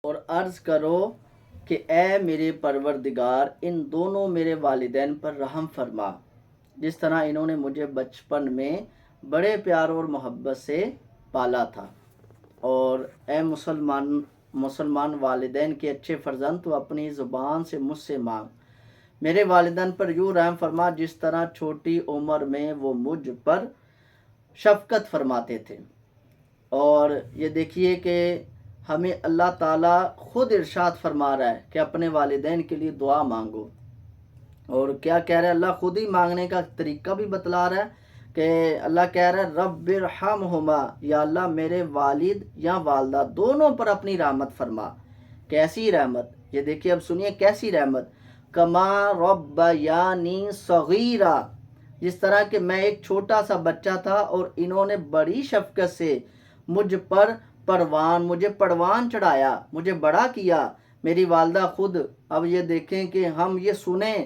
اور عرض کرو کہ اے میرے پروردگار ان دونوں میرے والدین پر رحم فرما، جس طرح انہوں نے مجھے بچپن میں بڑے پیار اور محبت سے پالا تھا۔ اور اے مسلمان والدین کے اچھے فرزند، تو اپنی زبان سے مجھ سے مانگ، میرے والدین پر یوں رحم فرما جس طرح چھوٹی عمر میں وہ مجھ پر شفقت فرماتے تھے۔ اور یہ دیکھیے کہ ہمیں اللہ تعالیٰ خود ارشاد فرما رہا ہے کہ اپنے والدین کے لیے دعا مانگو، اور کیا کہہ رہا ہے اللہ خود ہی مانگنے کا طریقہ بھی بتلا رہا ہے کہ اللہ کہہ رہا ہے رب ارحمہما، یا اللہ میرے والد یا والدہ دونوں پر اپنی رحمت فرما۔ کیسی رحمت؟ یہ دیکھیے اب سنیے کیسی رحمت، کما ربیانی صغیرا، جس طرح کہ میں ایک چھوٹا سا بچہ تھا اور انہوں نے بڑی شفقت سے مجھ پر مجھے پروان چڑھایا، مجھے بڑا کیا میری والدہ خود۔ اب یہ دیکھیں کہ ہم یہ سنیں،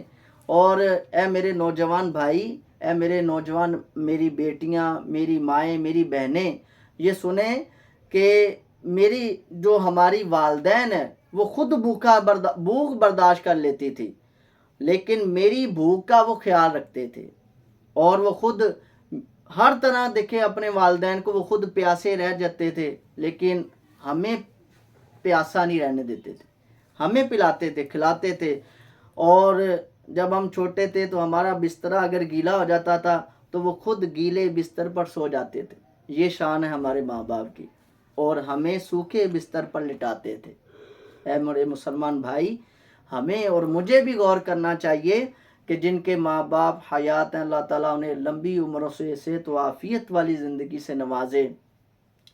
اور اے میرے نوجوان بھائی، اے میرے نوجوان، میری بیٹیاں، میری مائیں، میری بہنیں، یہ سنیں کہ میری جو ہماری والدین ہیں وہ خود بھوک برداشت کر لیتی تھی، لیکن میری بھوک کا وہ خیال رکھتے تھے، اور وہ خود ہر طرح دیکھیں اپنے والدین کو وہ خود پیاسے رہ جاتے تھے، لیکن ہمیں پیاسا نہیں رہنے دیتے تھے، ہمیں پلاتے تھے، کھلاتے تھے۔ اور جب ہم چھوٹے تھے تو ہمارا بسترا اگر گیلا ہو جاتا تھا تو وہ خود گیلے بستر پر سو جاتے تھے۔ یہ شان ہے ہمارے ماں باپ کی، اور ہمیں سوکھے بستر پر لٹاتے تھے۔ اے میرے مسلمان بھائی، ہمیں اور مجھے بھی غور کرنا چاہیے کہ جن کے ماں باپ حیات ہیں، اللہ تعالیٰ انہیں لمبی عمروں سے صحت و عافیت والی زندگی سے نوازے،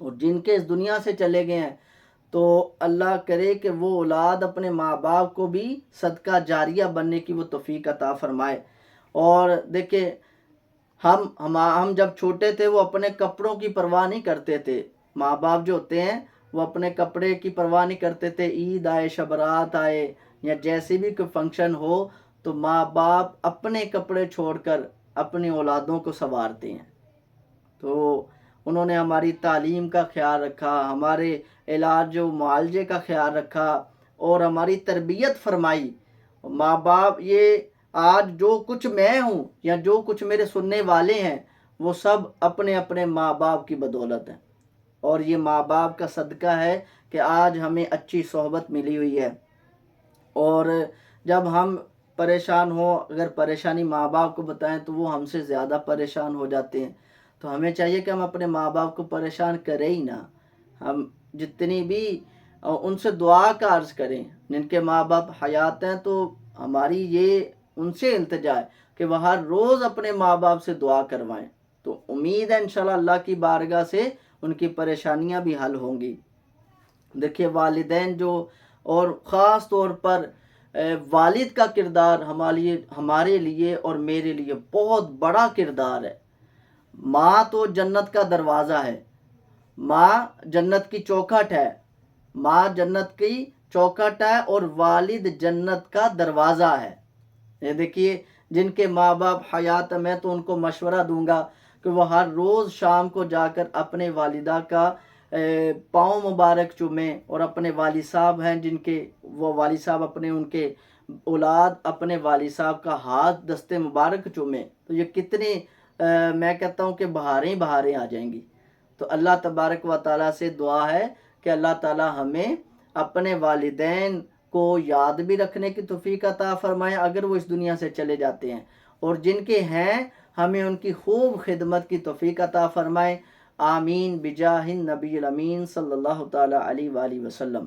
اور جن کے اس دنیا سے چلے گئے ہیں تو اللہ کرے کہ وہ اولاد اپنے ماں باپ کو بھی صدقہ جاریہ بننے کی وہ توفیق عطا فرمائے۔ اور دیکھیں ہم جب چھوٹے تھے وہ اپنے کپڑوں کی پرواہ نہیں کرتے تھے، ماں باپ جو ہوتے ہیں وہ اپنے کپڑے کی پرواہ نہیں کرتے تھے، عید آئے، شب برات آئے، یا جیسے بھی کوئی فنکشن ہو تو ماں باپ اپنے کپڑے چھوڑ کر اپنی اولادوں کو سنوارتے ہیں۔ تو انہوں نے ہماری تعلیم کا خیال رکھا، ہمارے علاج و معالجے کا خیال رکھا، اور ہماری تربیت فرمائی۔ ماں باپ، یہ آج جو کچھ میں ہوں یا جو کچھ میرے سننے والے ہیں وہ سب اپنے اپنے ماں باپ کی بدولت ہے، اور یہ ماں باپ کا صدقہ ہے کہ آج ہمیں اچھی صحبت ملی ہوئی ہے۔ اور جب ہم پریشان ہوں، اگر پریشانی ماں باپ کو بتائیں تو وہ ہم سے زیادہ پریشان ہو جاتے ہیں، تو ہمیں چاہیے کہ ہم اپنے ماں باپ کو پریشان کریں ہی نہ، ہم جتنی بھی ان سے دعا کا عرض کریں۔ جن کے ماں باپ حیات ہیں تو ہماری یہ ان سے التجا ہے کہ وہ ہر روز اپنے ماں باپ سے دعا کروائیں، تو امید ہے انشاءاللہ اللہ کی بارگاہ سے ان کی پریشانیاں بھی حل ہوں گی۔ دیکھیے والدین جو، اور خاص طور پر والد کا کردار ہمارے لیے اور میرے لیے بہت بڑا کردار ہے۔ ماں تو جنت کا دروازہ ہے، ماں جنت کی چوکھٹ ہے، ماں جنت کی چوکھٹ ہے، اور والد جنت کا دروازہ ہے۔ یہ دیکھیے جن کے ماں باپ حیات ہیں، میں تو ان کو مشورہ دوں گا کہ وہ ہر روز شام کو جا کر اپنے والدہ کا پاؤں مبارک چومیں، اور اپنے والد صاحب ہیں جن کے، وہ والد صاحب اپنے، ان کے اولاد اپنے والد صاحب کا ہاتھ دست مبارک چومیں، تو یہ کتنی میں کہتا ہوں کہ بہاریں بہاریں آ جائیں گی۔ تو اللہ تبارک و تعالیٰ سے دعا ہے کہ اللہ تعالیٰ ہمیں اپنے والدین کو یاد بھی رکھنے کی توفیق عطا فرمائے اگر وہ اس دنیا سے چلے جاتے ہیں، اور جن کے ہیں ہمیں ان کی خوب خدمت کی توفیق عطا فرمائے۔ آمین بجاہ النبی الامین صلی اللہ تعالیٰ علیہ وآلہ وسلم۔